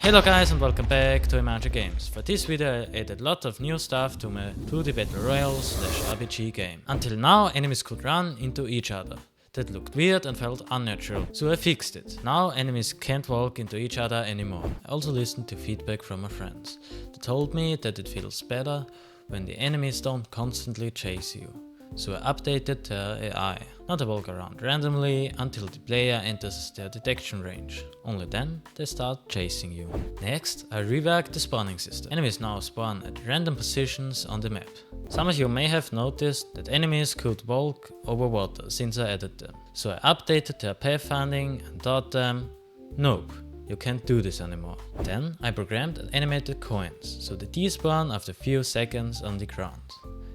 Hello guys and welcome back to EmanschiGames. For this video I added a lot of new stuff to my 2D Battle Royale / RPG game. Until now enemies could run into each other. That looked weird and felt unnatural, so I fixed it. Now enemies can't walk into each other anymore. I also listened to feedback from my friends. They told me that it feels better when the enemies don't constantly chase you. So I updated their AI. Now they walk around randomly until the player enters their detection range. Only then they start chasing you. Next, I reworked the spawning system. Enemies now spawn at random positions on the map. Some of you may have noticed that enemies could walk over water since I added them. So I updated their pathfinding and taught them, nope, you can't do this anymore. Then I programmed animated coins, so they despawn after a few seconds on the ground.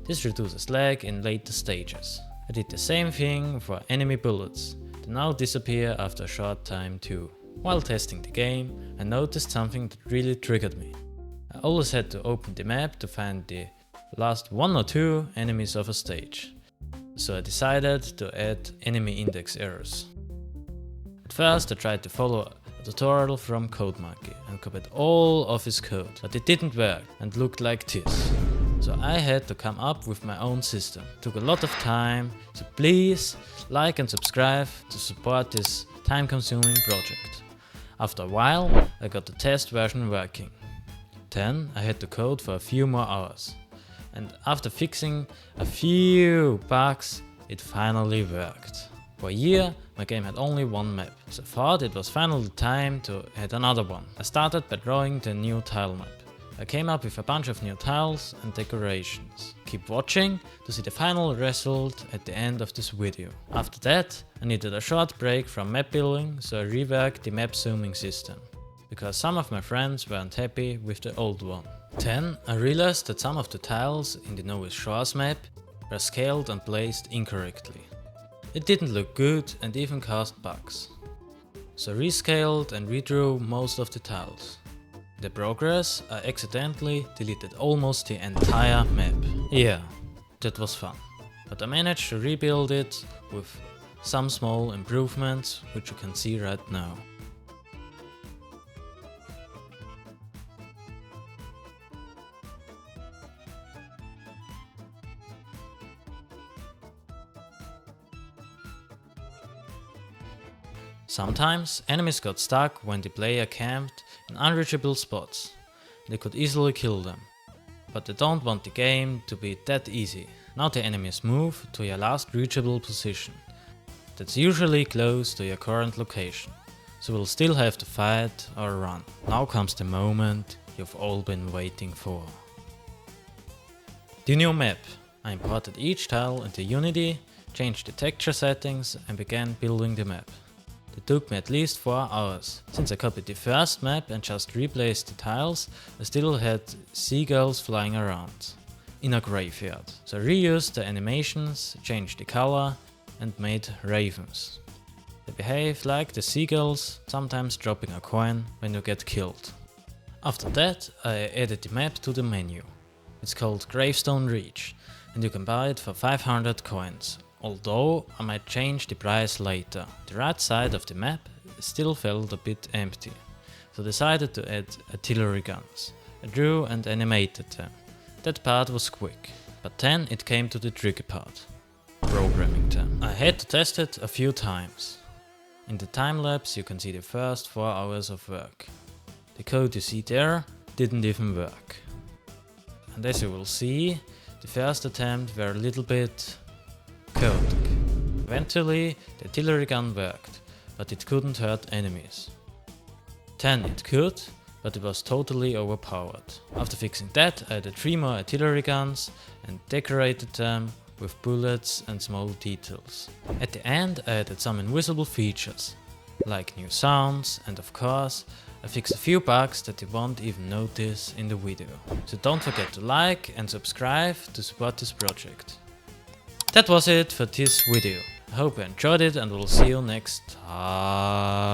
This reduces lag in later stages. I did the same thing for enemy bullets. They now disappear after a short time too. While testing the game, I noticed something that really triggered me. I always had to open the map to find the last 1 or 2 enemies of a stage. So I decided to add enemy index errors. At first I tried to follow a tutorial from CodeMonkey and copied all of his code, but it didn't work and looked like this. So I had to come up with my own system. It took a lot of time, so please like and subscribe to support this time-consuming project. After a while I got the test version working. Then I had to code for a few more hours. And after fixing a few bugs, it finally worked. For a year my game had only one map, so I thought it was finally time to add another one. I started by drawing the new tile map. I came up with a bunch of new tiles and decorations. Keep watching to see the final result at the end of this video. After that I needed a short break from map building, so I reworked the map zooming system, because some of my friends weren't happy with the old one. Then I realized that some of the tiles in the Novice Shores map were scaled and placed incorrectly. It didn't look good and even caused bugs. So I rescaled and redrew most of the tiles. In the progress, I accidentally deleted almost the entire map. Yeah, that was fun. But I managed to rebuild it with some small improvements, which you can see right now. Sometimes enemies got stuck when the player camped in unreachable spots. They could easily kill them. But they don't want the game to be that easy. Now the enemies move to your last reachable position. That's usually close to your current location. So we'll still have to fight or run. Now comes the moment you've all been waiting for. The new map. I imported each tile into Unity, changed the texture settings and began building the map. It took me at least 4 hours. Since I copied the first map and just replaced the tiles, I still had seagulls flying around in a graveyard. So I reused the animations, changed the color and made ravens. They behave like the seagulls, sometimes dropping a coin when you get killed. After that I added the map to the menu. It's called Gravestone Reach and you can buy it for 500 coins. Although I might change the price later. The right side of the map still felt a bit empty, so I decided to add artillery guns. I drew and animated them. That part was quick, but then it came to the tricky part, programming them. I had to test it a few times. In the time lapse you can see the first 4 hours of work. The code you see there didn't even work. And as you will see, the first attempt were a little bit chaotic. Eventually the artillery gun worked, but it couldn't hurt enemies. Then it could, but it was totally overpowered. After fixing that I added 3 more artillery guns and decorated them with bullets and small details. At the end I added some invisible features, like new sounds, and of course I fixed a few bugs that you won't even notice in the video. So don't forget to like and subscribe to support this project. That was it for this video. I hope you enjoyed it and we'll see you next time.